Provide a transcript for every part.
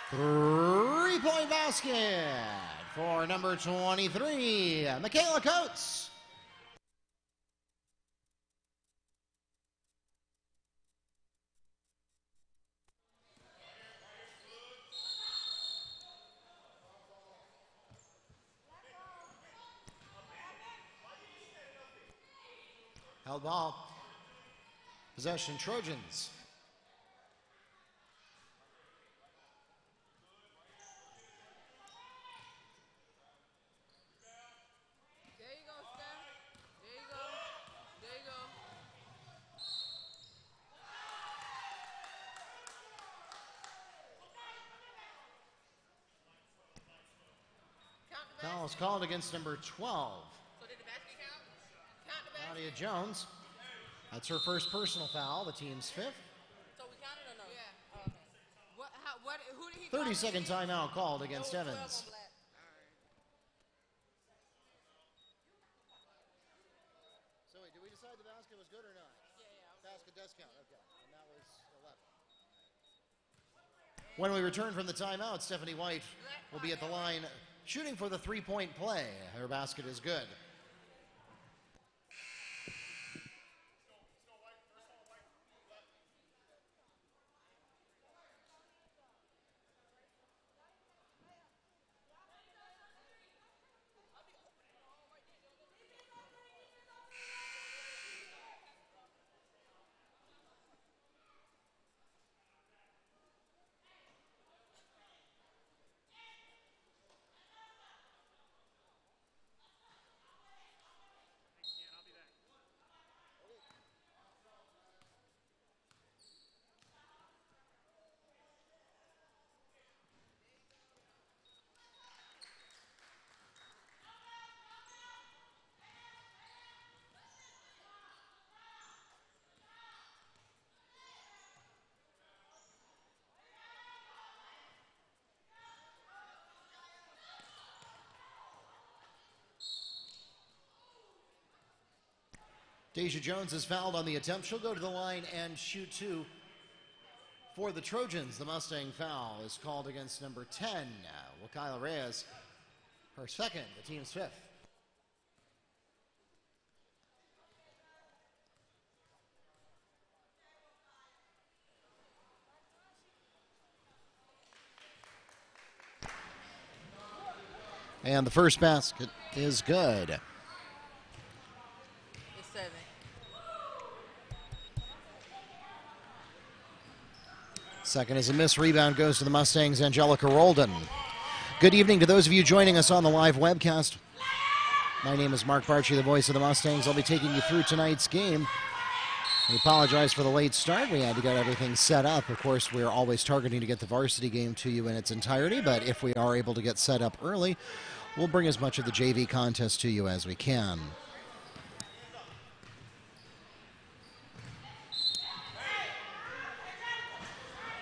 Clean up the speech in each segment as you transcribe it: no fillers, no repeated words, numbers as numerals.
Three-point basket for number 23, Michaela Coates. Held ball. Possession, Trojans. There you go, Steph. There you go. There you go. Foul is called against number 12. So did the basket count? Count the basket. Nadia Jones. That's her first personal foul, the team's fifth. So we counted or no? Yeah. Oh, okay. Who did he 30-second timeout called against Evans. So wait, did we decide the basket was good or not? Yeah. Basket does count, okay. And that was 11. When we return from the timeout, Stephanie White will be at the line shooting for the three-point play. Her basket is good. Deja Jones is fouled on the attempt. She'll go to the line and shoot two. For the Trojans, the Mustang foul is called against number 10, Wekiva Reyes. Her second, the team's fifth. And the first basket is good. Second is a miss. Rebound goes to the Mustangs' Angelica Roldan. Good evening to those of you joining us on the live webcast. My name is Mark Barchi, the voice of the Mustangs. I'll be taking you through tonight's game. We apologize for the late start. We had to get everything set up. Of course, we're always targeting to get the varsity game to you in its entirety, but if we are able to get set up early, we'll bring as much of the JV contest to you as we can.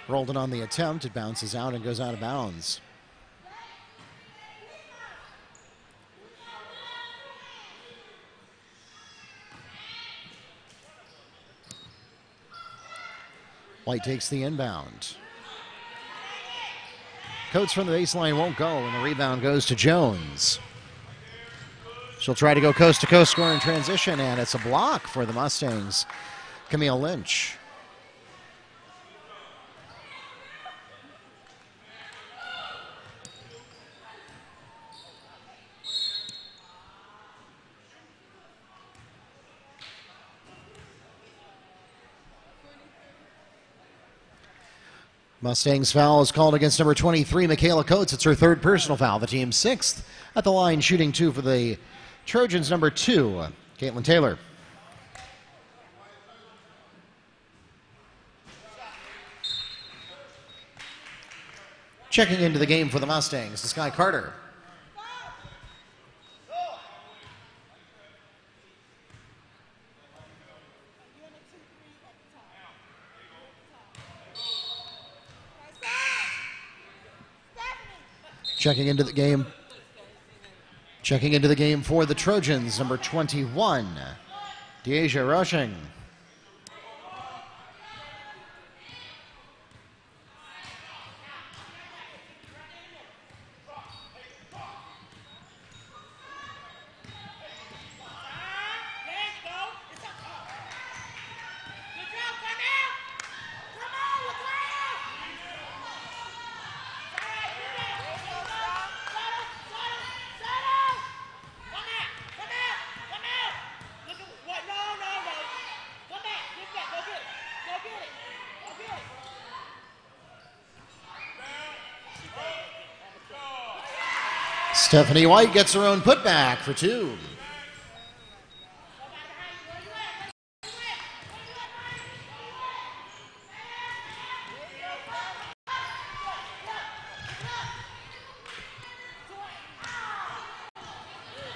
Roldan on the attempt. It bounces out and goes out of bounds. White takes the inbound. Coates from the baseline won't go, and the rebound goes to Jones. She'll try to go coast-to-coast score in transition, and it's a block for the Mustangs. Camille Lynch. Mustangs foul is called against number 23, Michaela Coates. It's her third personal foul, the team's sixth. At the line, shooting two for the Trojans, number 2, Caitlin Taylor. Checking into the game for the Mustangs, the Sky Carter. Checking into the game. Checking into the game for the Trojans, number 21, Deja Rushing. Stephanie White gets her own putback for 2.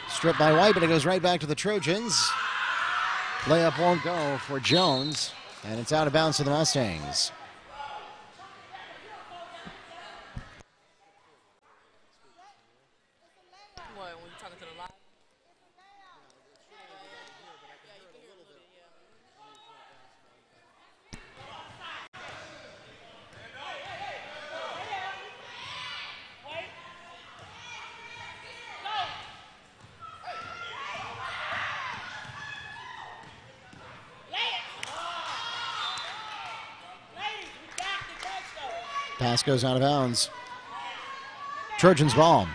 Stripped by White, but it goes right back to the Trojans. Layup won't go for Jones, and it's out of bounds to the Mustangs. What, when you talking to the live? Pass goes out of bounds. Trojans ball.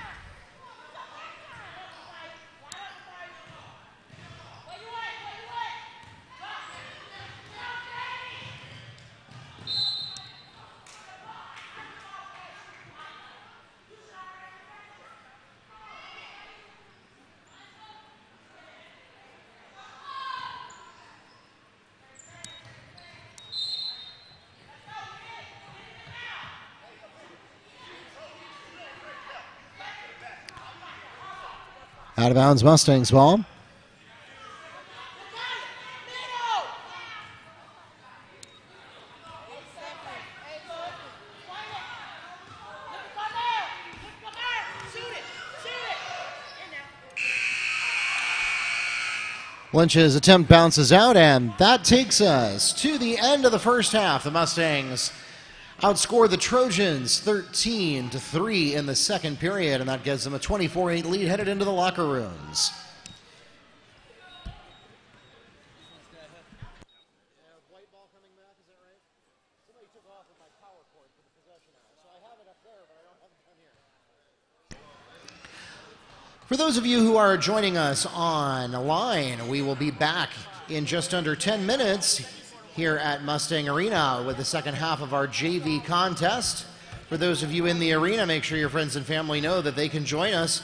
Out of bounds, Mustangs ball. Lynch's attempt bounces out, and that takes us to the end of the first half. The Mustangs outscore the Trojans 13-3 in the second period, and that gives them a 24-8 lead headed into the locker rooms. For those of you who are joining us online, we will be back in just under 10 minutes here at Mustang Arena with the second half of our JV contest. For those of you in the arena, make sure your friends and family know that they can join us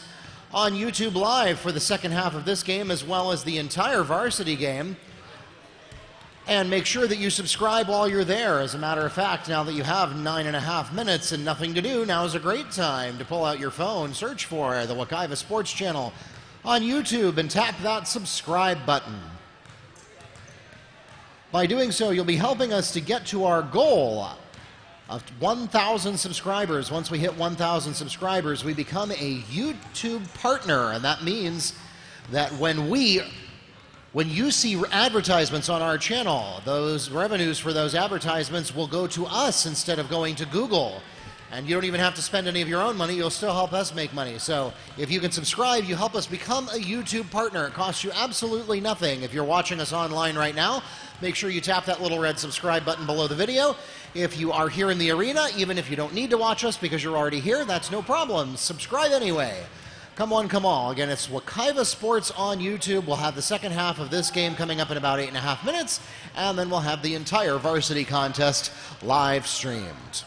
on YouTube Live for the second half of this game as well as the entire varsity game. And make sure that you subscribe while you're there. As a matter of fact, now that you have 9.5 minutes and nothing to do, now is a great time to pull out your phone, search for the Wekiva Sports Channel on YouTube, and tap that subscribe button. By doing so, you'll be helping us to get to our goal of 1,000 subscribers. Once we hit 1,000 subscribers, we become a YouTube partner, and that means that when you see advertisements on our channel, those revenues for those advertisements will go to us instead of going to Google. And you don't even have to spend any of your own money. You'll still help us make money. So if you can subscribe, you help us become a YouTube partner. It costs you absolutely nothing. If you're watching us online right now, make sure you tap that little red subscribe button below the video. If you are here in the arena, even if you don't need to watch us because you're already here, that's no problem. Subscribe anyway. Come on, come all. Again, it's Wekiva Sports on YouTube. We'll have the second half of this game coming up in about 8.5 minutes, and then we'll have the entire varsity contest live streamed.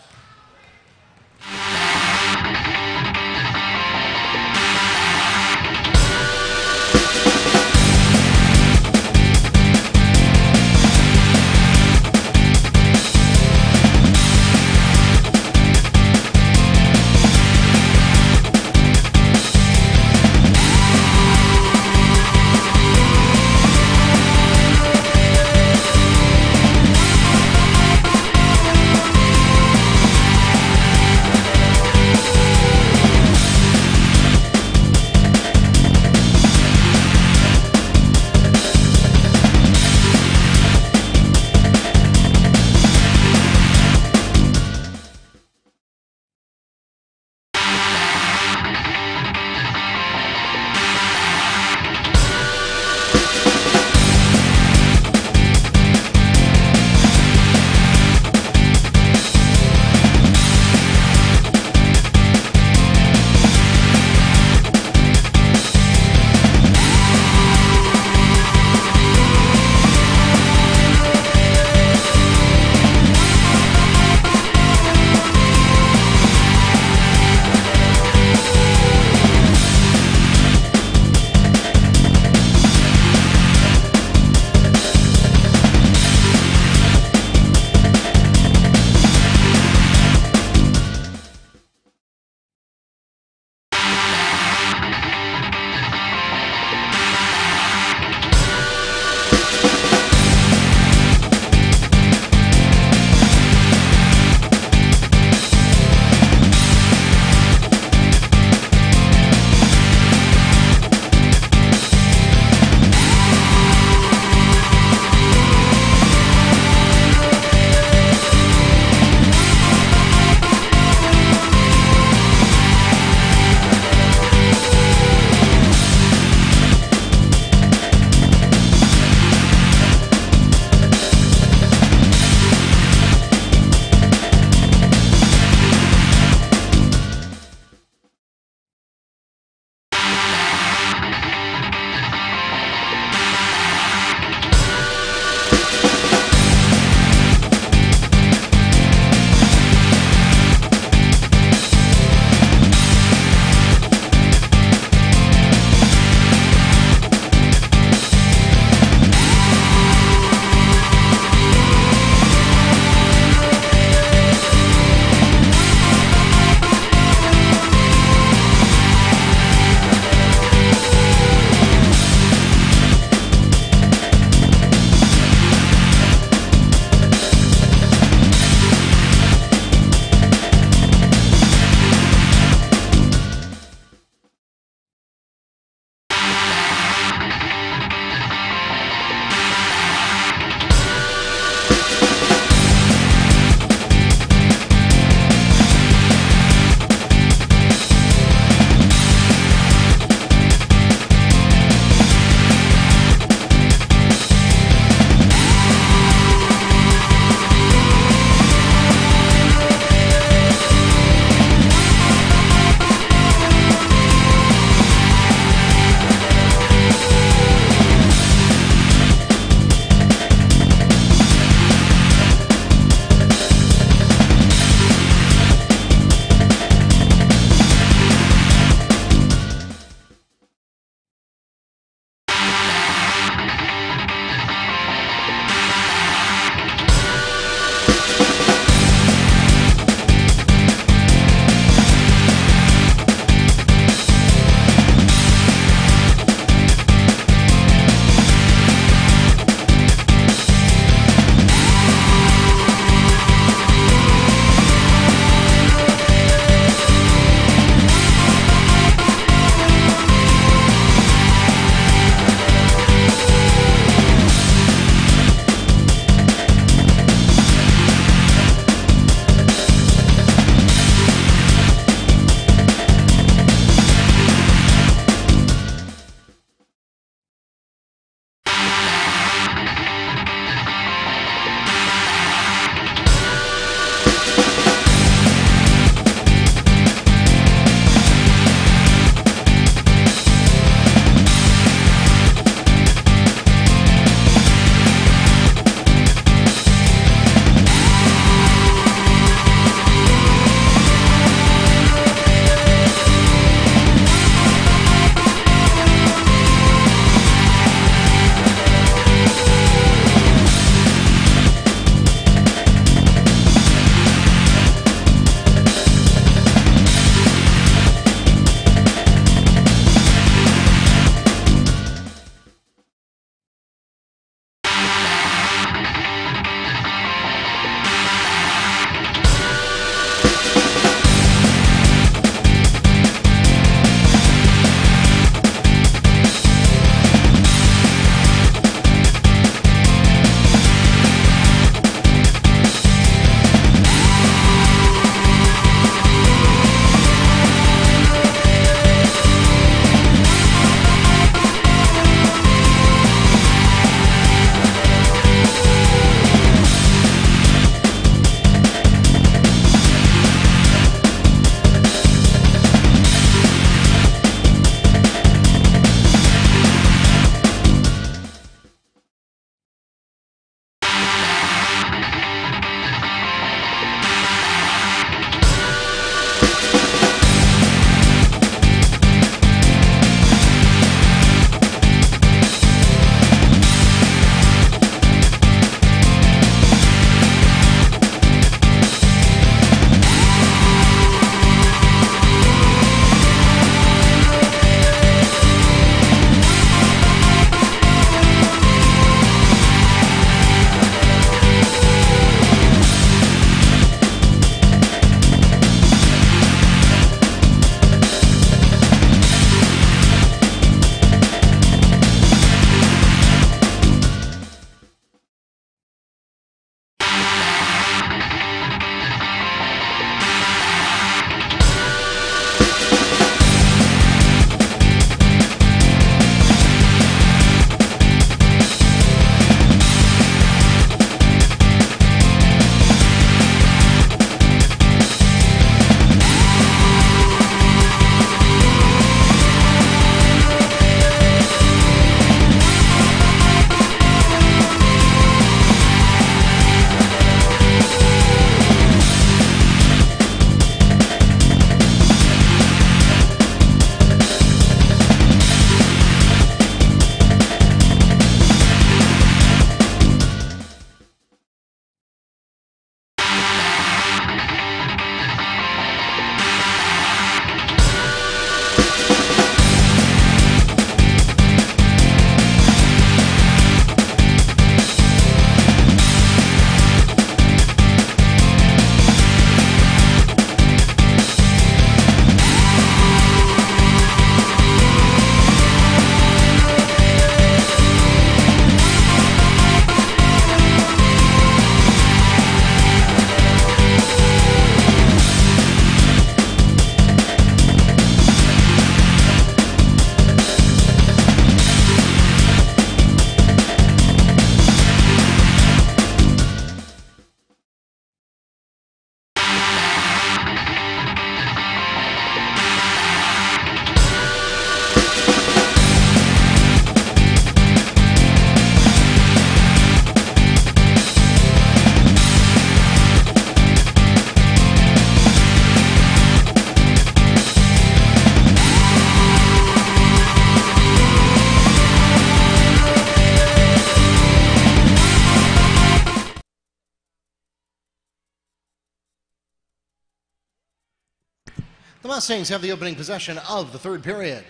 The Mustangs have the opening possession of the third period.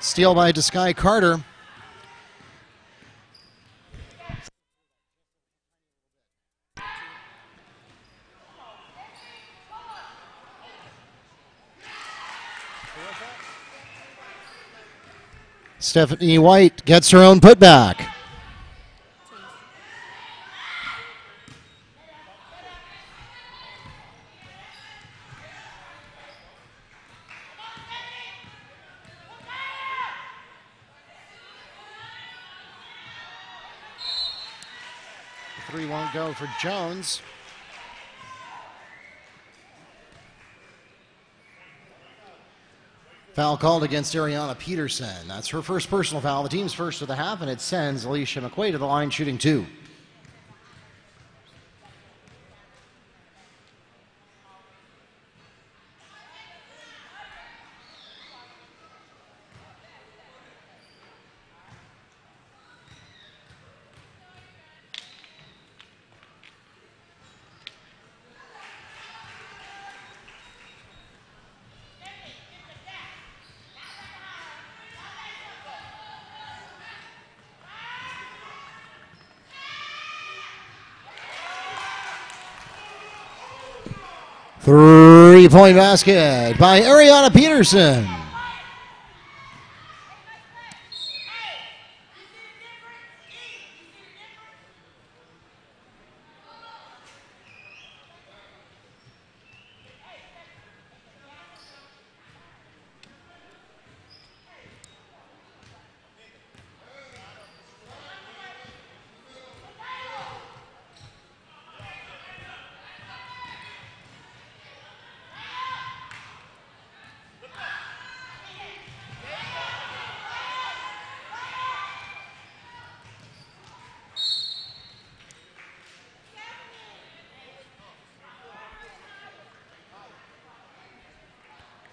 Steal by Deskai Carter. Stephanie White gets her own putback. The three won't go for Jones. Foul called against Ariana Peterson. That's her first personal foul, the team's first of the half, and it sends Alicia McQuaid to the line shooting 2. Three-point basket by Ariana Peterson.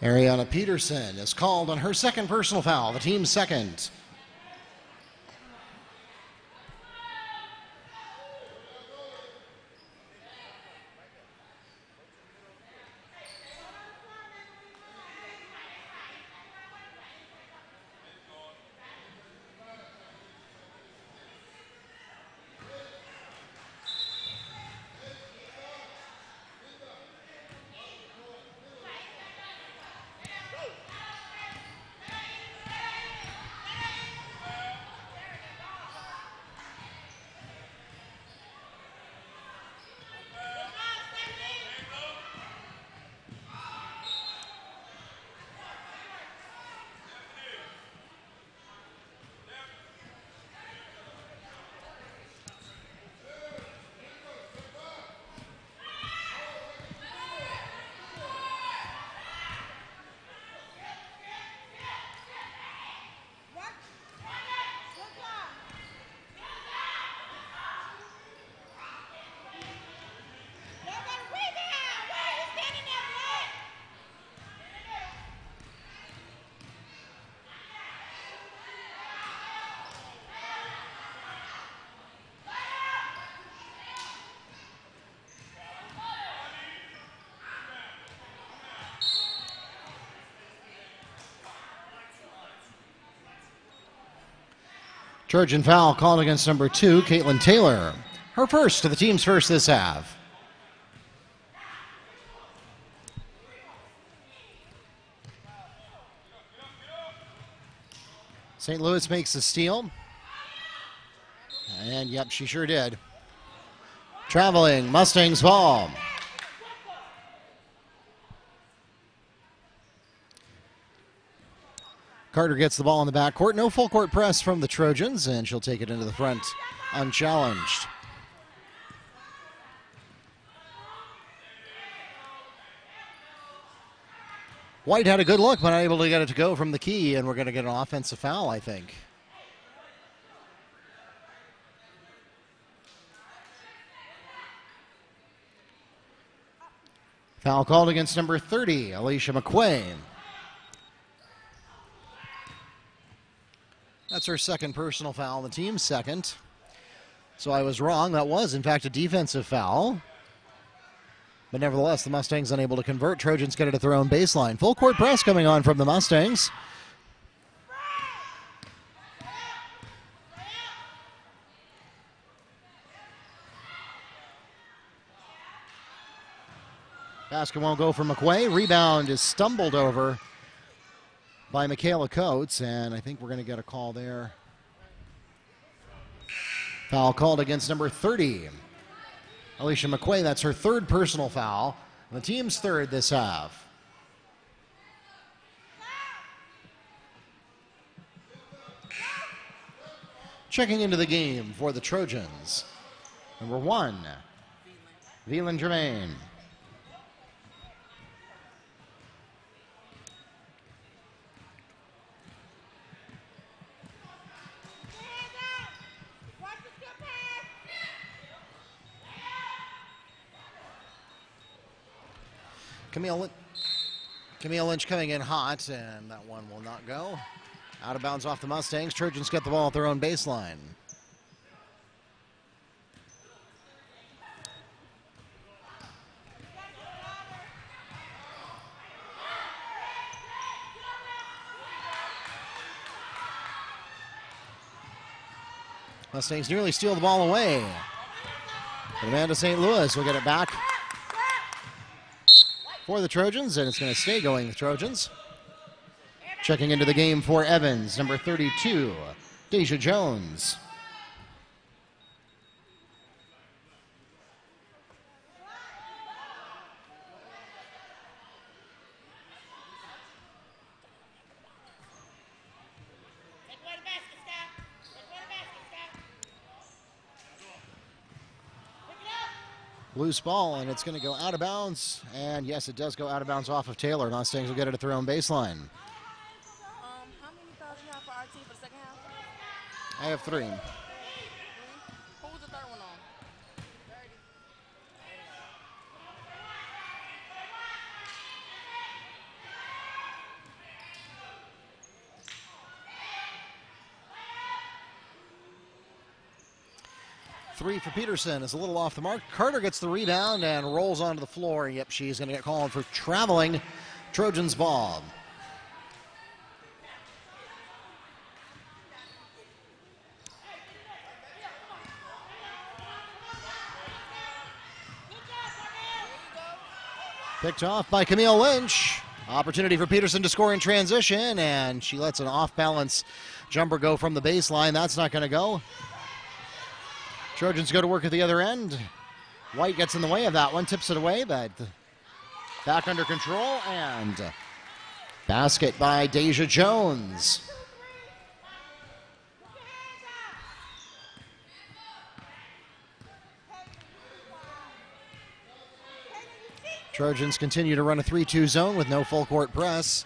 Ariana Peterson is called on her second personal foul, the team's second. Trojan foul called against number 2, Caitlin Taylor. Her first to the team's first this half. St. Louis makes the steal. And yep, she sure did. Traveling Mustangs ball. Carter gets the ball in the backcourt. No full court press from the Trojans, and she'll take it into the front unchallenged. White had a good look, but unable to get it to go from the key, and we're going to get an offensive foul, I think. Foul called against number 30, Alicia McQuaid. That's her second personal foul, the team's second. So I was wrong. That was, in fact, a defensive foul. But nevertheless, the Mustangs unable to convert. Trojans get it at their own baseline. Full court press coming on from the Mustangs. Basket won't go for McQuay. Rebound is stumbled over by Michaela Coates, and I think we're going to get a call there. Foul called against number 30. Alicia McQuay, that's her third personal foul. And the team's third this half. Checking into the game for the Trojans. Number 1, Velan Germain. Camille Lynch coming in hot, and that one will not go. Out of bounds off the Mustangs. Trojans get the ball at their own baseline. Mustangs nearly steal the ball away. But Amanda St. Louis will get it back for the Trojans, and it's going to stay going with Trojans. Checking into the game for Evans, number 32, Deja Jones. Loose ball, and it's going to go out of bounds. And yes, it does go out of bounds off of Taylor. Mustangs will get it at their own baseline. How many fouls do you have for our team for the second half? I have 3. Who was the third one on? Three for Peterson is a little off the mark. Carter gets the rebound and rolls onto the floor. Yep, she's going to get called for traveling. Trojans ball. Picked off by Camille Lynch. Opportunity for Peterson to score in transition, and she lets an off-balance jumper go from the baseline. That's not going to go. Trojans go to work at the other end. White gets in the way of that one, tips it away, but back under control, and basket by Deja Jones. Trojans continue to run a 3-2 zone with no full court press.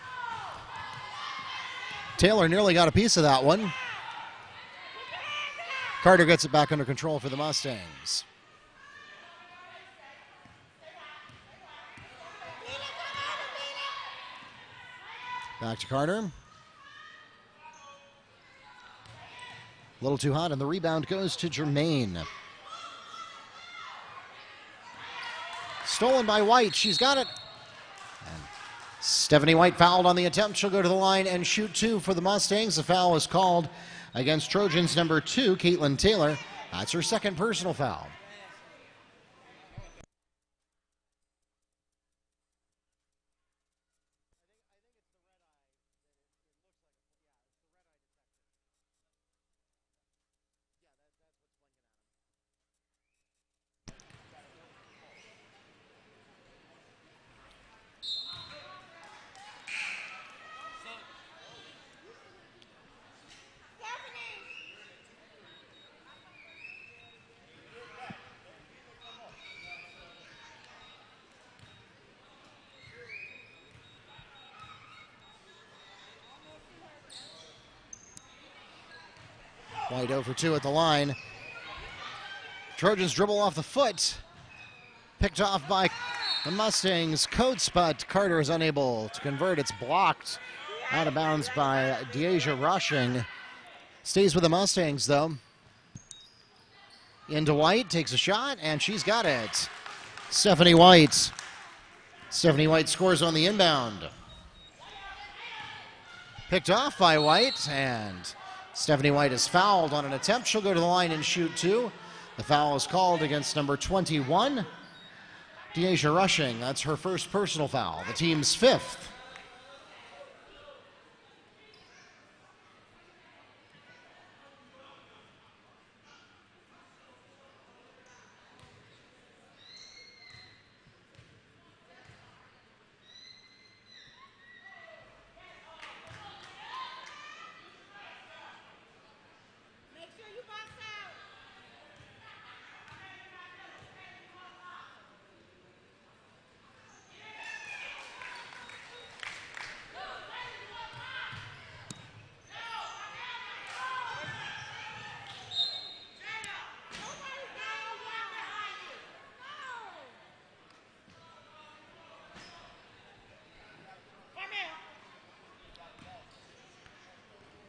Taylor nearly got a piece of that one. Carter gets it back under control for the Mustangs. Back to Carter. A little too hot, and the rebound goes to Germain. Stolen by White. She's got it. And Stephanie White fouled on the attempt. She'll go to the line and shoot 2 for the Mustangs. The foul is called against Trojans number 2, Caitlin Taylor. That's her second personal foul. White 0 for 2 at the line. Trojans dribble off the foot. Picked off by the Mustangs. Coates, but Carter is unable to convert. It's blocked out of bounds by Deja Rushing. Stays with the Mustangs, though. Into White, takes a shot, and she's got it. Stephanie White. Stephanie White scores on the inbound. Picked off by White, and Stephanie White is fouled on an attempt. She'll go to the line and shoot two. The foul is called against number 21, Deasia Rushing. That's her first personal foul, the team's fifth.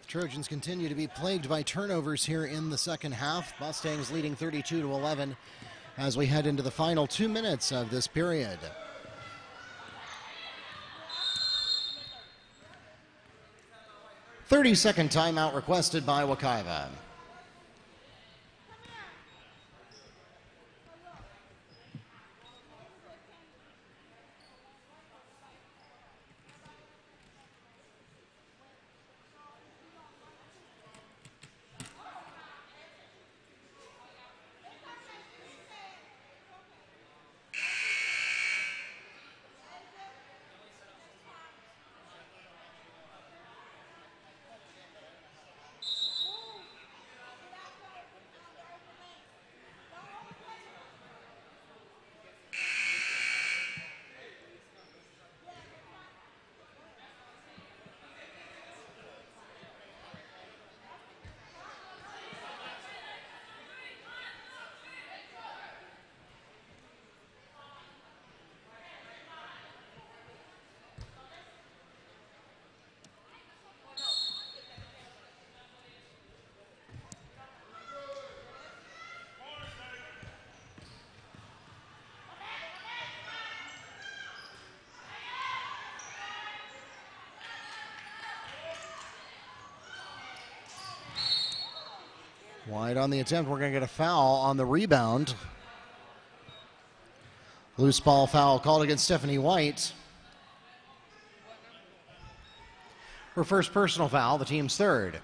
Trojans continue to be plagued by turnovers here in the second half. Mustangs leading 32-11 as we head into the final 2 minutes of this period. "30-second timeout requested by Wekiva. White on the attempt. We're going to get a foul on the rebound. Loose ball foul called against Stephanie White. Her first personal foul, the team's third.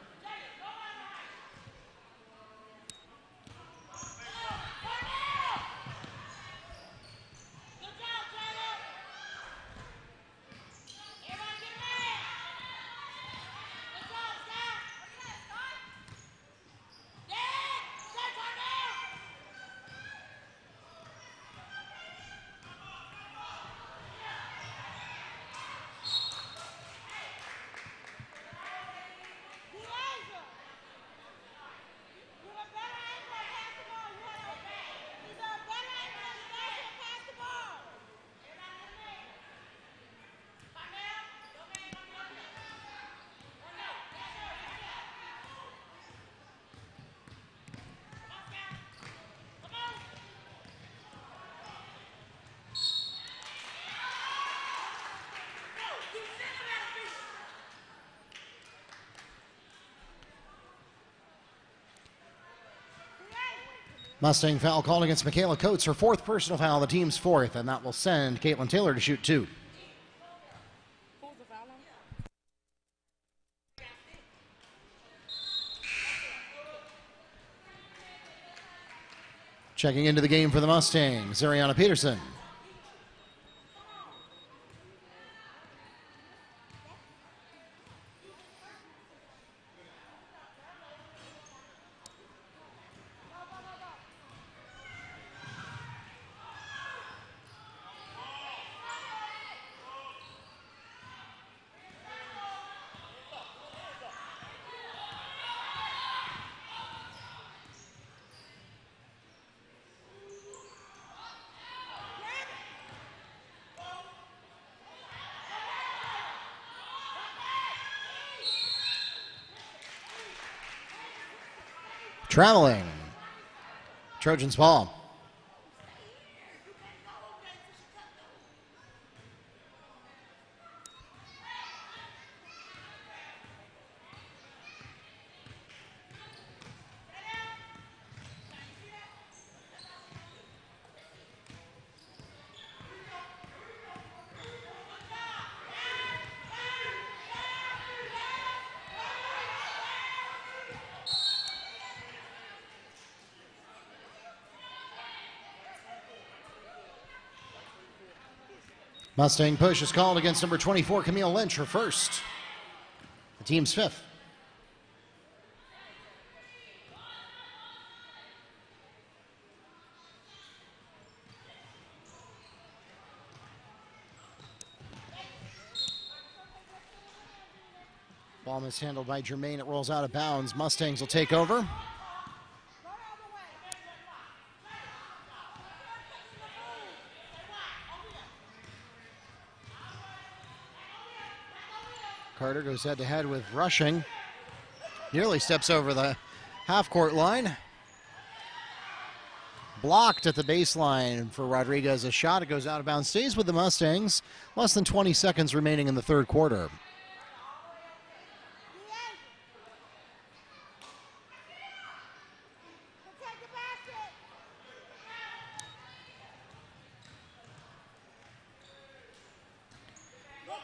Mustang foul called against Michaela Coates, her fourth personal foul, the team's fourth, and that will send Caitlin Taylor to shoot two. Checking into the game for the Mustangs, Ariana Peterson. Traveling. Trojans ball. Mustang push is called against number 24, Camille Lynch, her first. The team's fifth. Ball mishandled by Germain. It rolls out of bounds. Mustangs will take over. Carter goes head-to-head with Rushing. Nearly steps over the half-court line. Blocked at the baseline for Rodriguez. A shot. It goes out of bounds. Stays with the Mustangs. Less than 20 seconds remaining in the third quarter.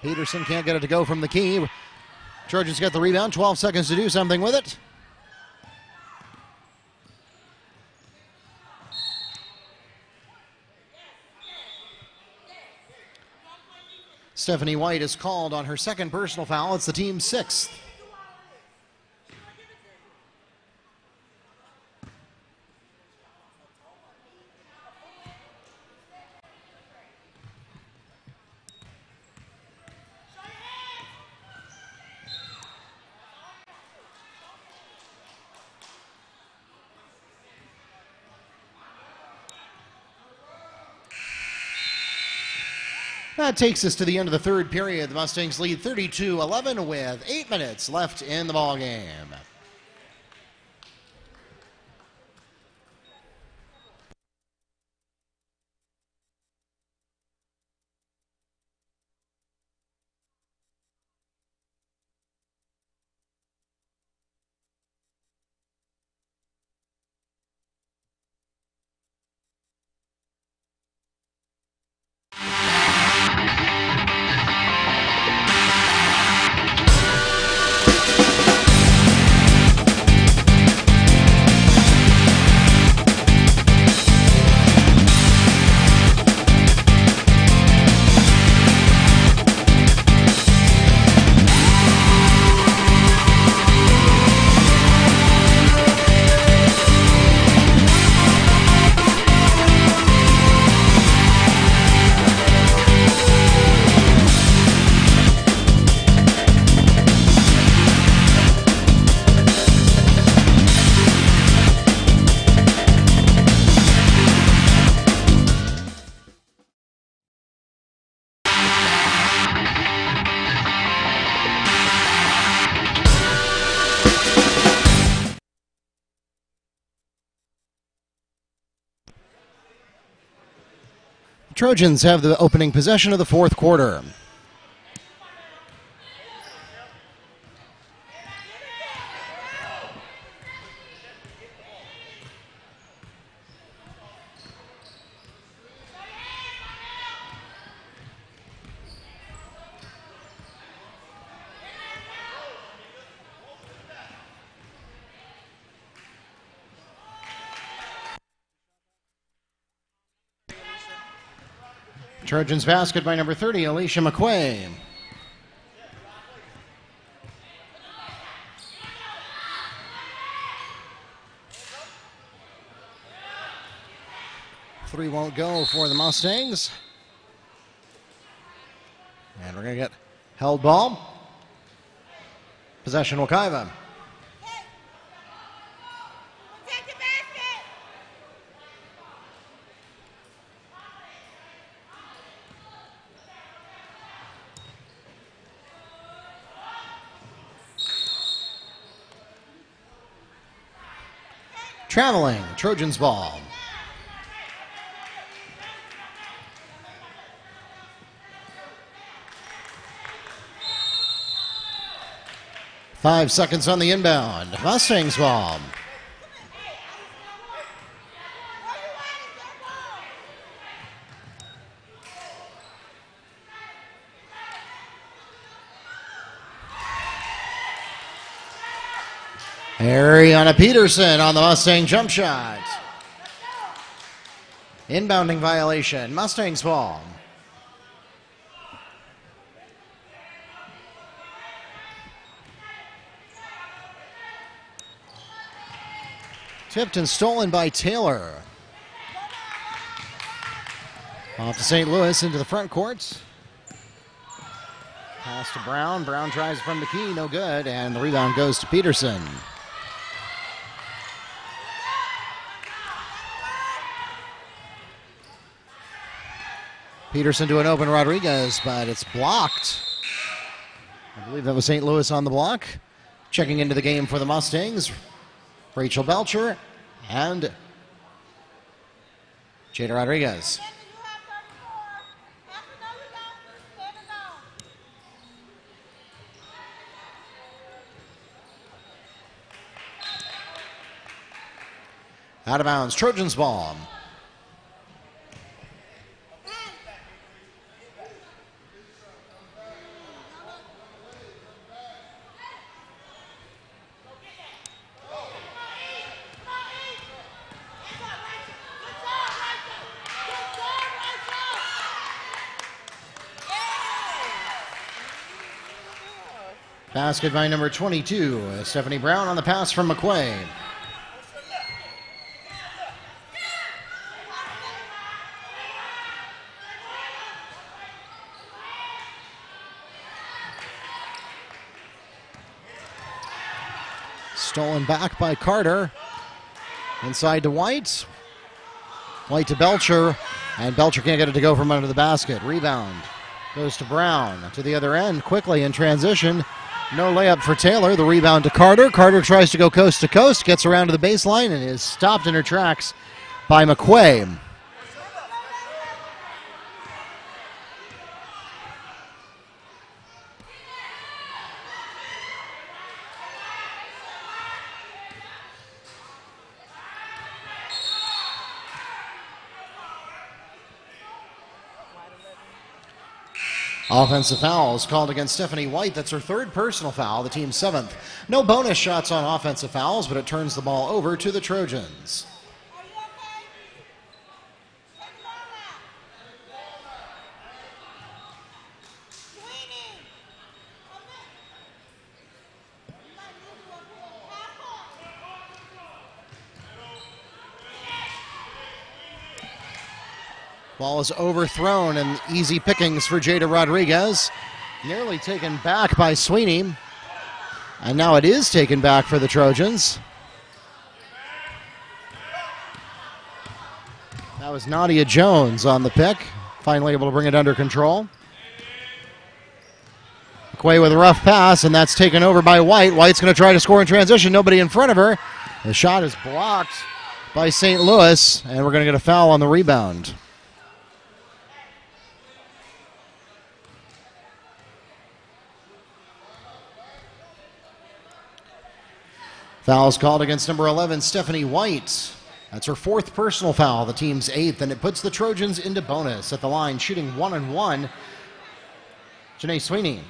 Peterson can't get it to go from the key. Trojans get the rebound. 12 seconds to do something with it. Stephanie White is called on her second personal foul. It's the team's sixth. That takes us to the end of the third period. The Mustangs lead 32-11 with 8 minutes left in the ballgame. Trojans have the opening possession of the fourth quarter. Trojans basket by number 30, Alicia McQuay. Three won't go for the Mustangs. And we're going to get held ball. Possession Wekiva. Traveling, Trojans ball. Five seconds on the inbound. Mustangs ball. Ariana Peterson on the Mustang jump shot. Inbounding violation. Mustangs ball. Tipped and stolen by Taylor. Off to St. Louis into the front court. Pass to Brown. Brown tries from the key, no good, and the rebound goes to Peterson. Peterson to an open Rodriguez, but it's blocked. I believe that was St. Louis on the block. Checking into the game for the Mustangs, Rachel Belcher and Jada Rodriguez. Out of bounds, Trojans ball. Basket by number 22, Stephanie Brown on the pass from McQuay. Stolen back by Carter. Inside to White. White to Belcher, and Belcher can't get it to go from under the basket. Rebound goes to Brown to the other end quickly in transition. No layup for Taylor. The rebound to Carter. Carter tries to go coast to coast, gets around to the baseline, and is stopped in her tracks by McQuay. Offensive fouls called against Stephanie White. That's her third personal foul, the team's seventh. No bonus shots on offensive fouls, but it turns the ball over to the Trojans. Ball is overthrown and easy pickings for Jada Rodriguez. Nearly taken back by Sweeney. And now it is taken back for the Trojans. That was Nadia Jones on the pick. Finally able to bring it under control. McQuay with a rough pass, and that's taken over by White. White's going to try to score in transition. Nobody in front of her. The shot is blocked by St. Louis, and we're going to get a foul on the rebound. Fouls called against number 11, Stephanie White. That's her fourth personal foul, the team's eighth, and it puts the Trojans into bonus at the line, shooting 1-on-1. Janae Sweeney.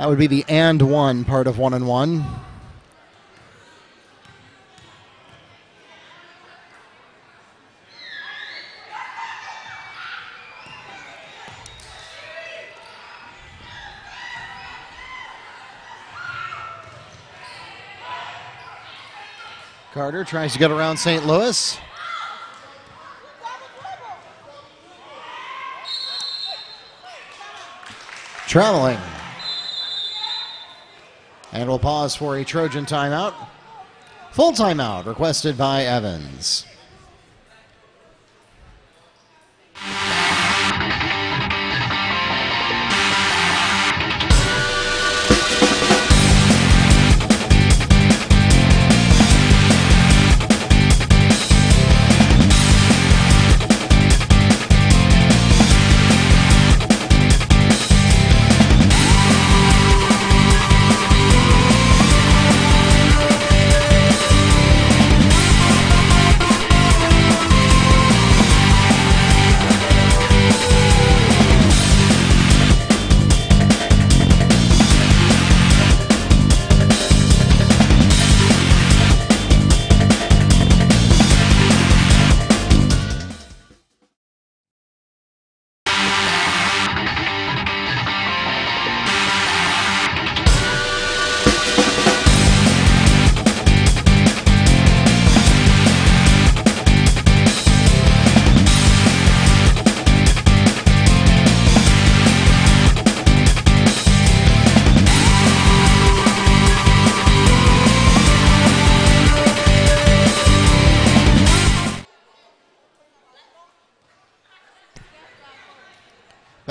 That would be the and one part of 1-on-1. Carter tries to get around St. Louis. Traveling. And we'll pause for a Trojan timeout. Full timeout requested by Evans.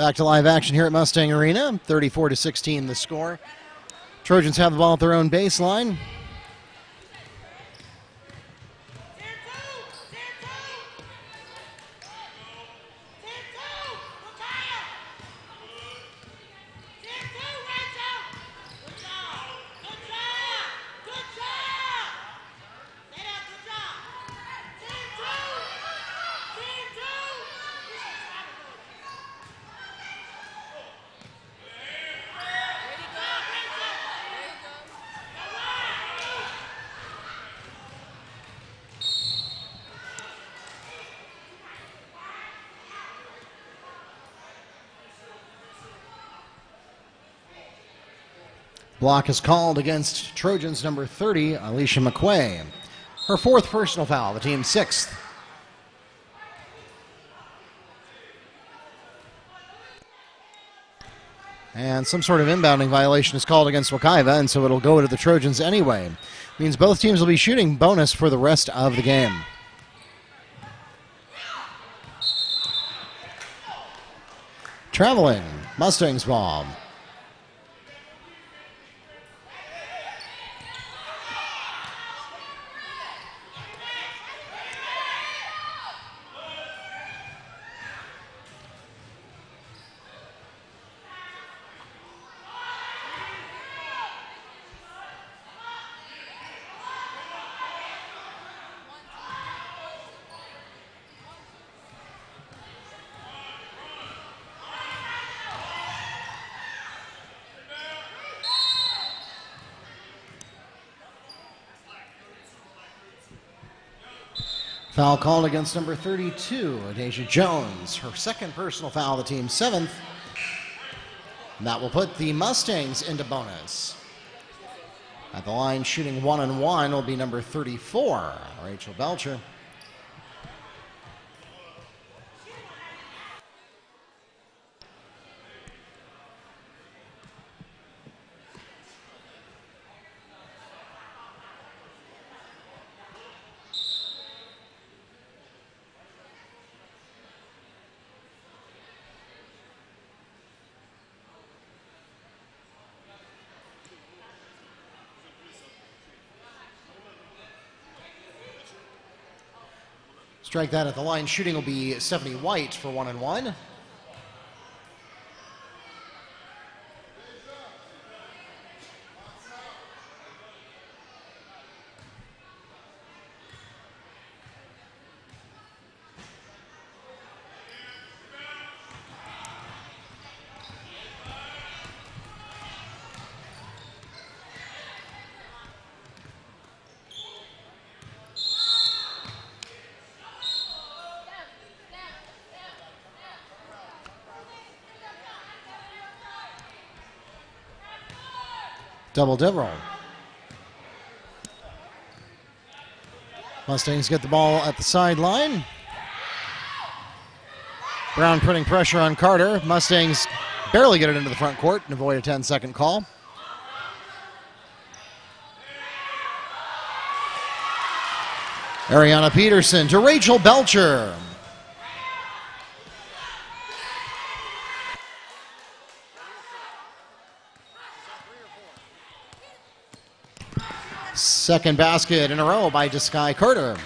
Back to live action here at Mustang Arena. 34-16 the score. Trojans have the ball at their own baseline. Block is called against Trojans number 30, Alicia McQuay. Her fourth personal foul, the team's sixth. And some sort of inbounding violation is called against Wekiva, and so it'll go to the Trojans anyway. Means both teams will be shooting bonus for the rest of the game. Traveling, Mustangs ball. Foul called against number 32, Adasia Jones. Her second personal foul, the team's seventh. And that will put the Mustangs into bonus. At the line, shooting 1-1 will be number 34, Rachel Belcher. Strike that at the line. Shooting will be 70 White for 1-1. Double Deverell. Mustangs get the ball at the sideline. Brown putting pressure on Carter. Mustangs barely get it into the front court and avoid a 10-second call. Ariana Peterson to Rachel Belcher. Second basket in a row by Deskai Carter.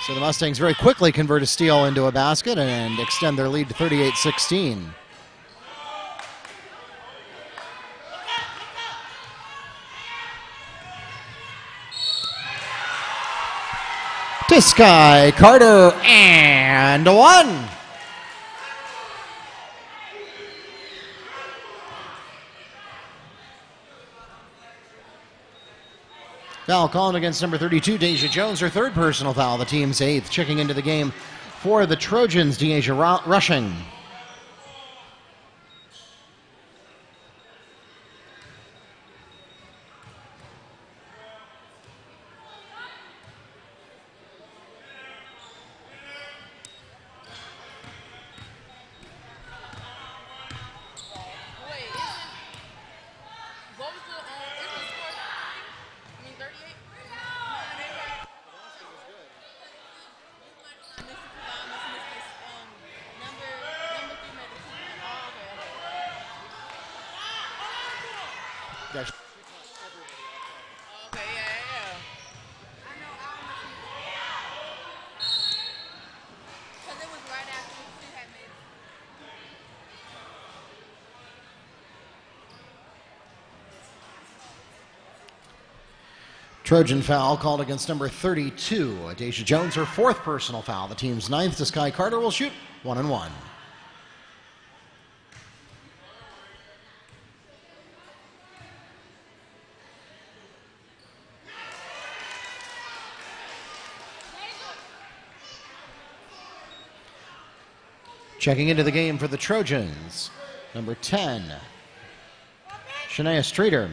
So the Mustangs very quickly convert a steal into a basket and extend their lead to 38-16. Deskai Carter and one. Foul called against number 32, Deja Jones, her third personal foul, the team's eighth. Checking into the game for the Trojans, Deja Rushing. Trojan foul called against number 32, Deja Jones, her fourth personal foul. The team's ninth. Deskai Carter will shoot 1-1. Checking into the game for the Trojans, number 10, Shania Streeter.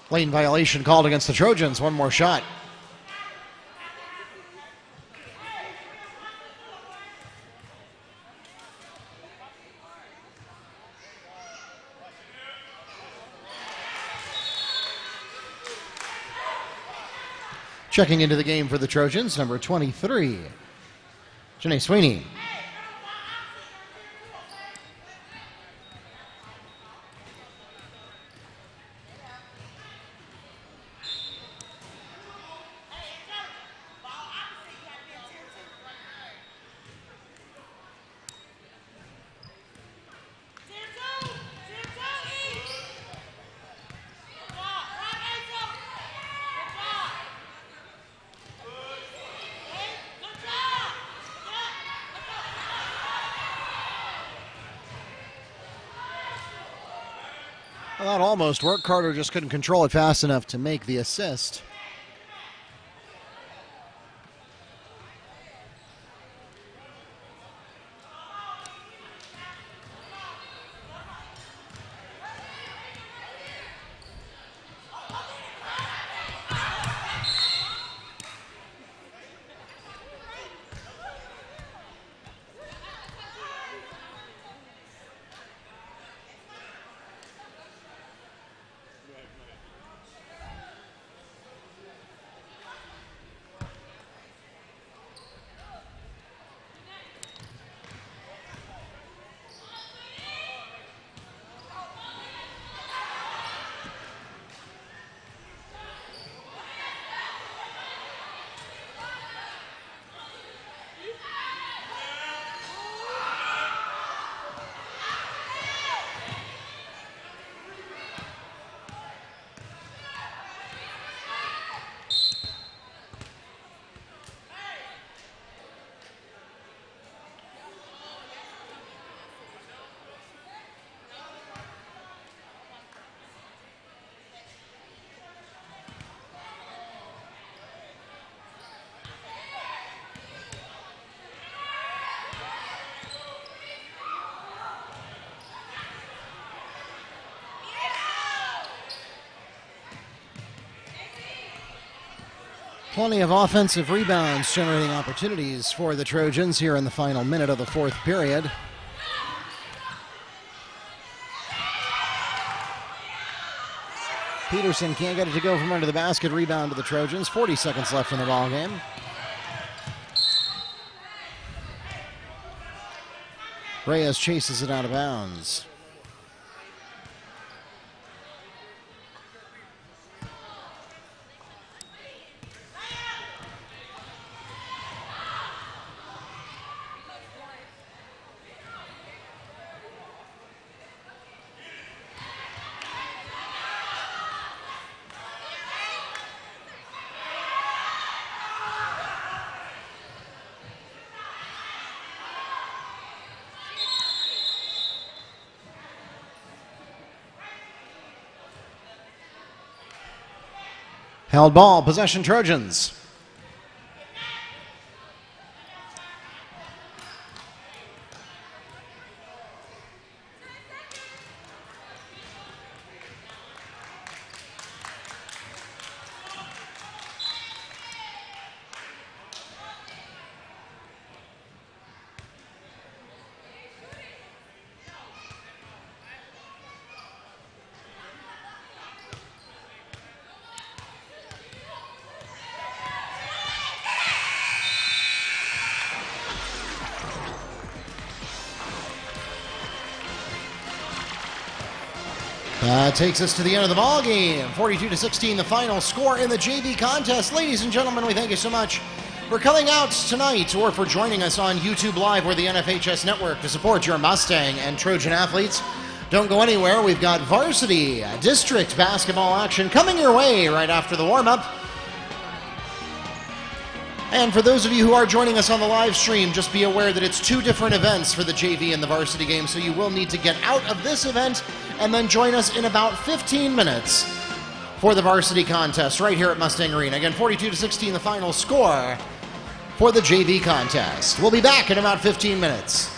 Lane violation called against the Trojans. One more shot. Checking into the game for the Trojans, number 23, Janae Sweeney. Well, that almost worked. Carter just couldn't control it fast enough to make the assist. Plenty of offensive rebounds generating opportunities for the Trojans here in the final minute of the fourth period. Peterson can't get it to go from under the basket. Rebound to the Trojans. 40 seconds left in the ball game. Reyes chases it out of bounds. Held ball, possession Trojans. That takes us to the end of the ball game. 42-16, the final score in the JV contest. Ladies and gentlemen, we thank you so much for coming out tonight or for joining us on YouTube Live or the NFHS Network to support your Mustang and Trojan athletes. Don't go anywhere. We've got varsity district basketball action coming your way right after the warm-up. And for those of you who are joining us on the live stream, just be aware that it's two different events for the JV and the varsity game, so you will need to get out of this event and then join us in about 15 minutes for the varsity contest right here at Mustang Arena. Again, 42-16, the final score for the JV contest. We'll be back in about 15 minutes.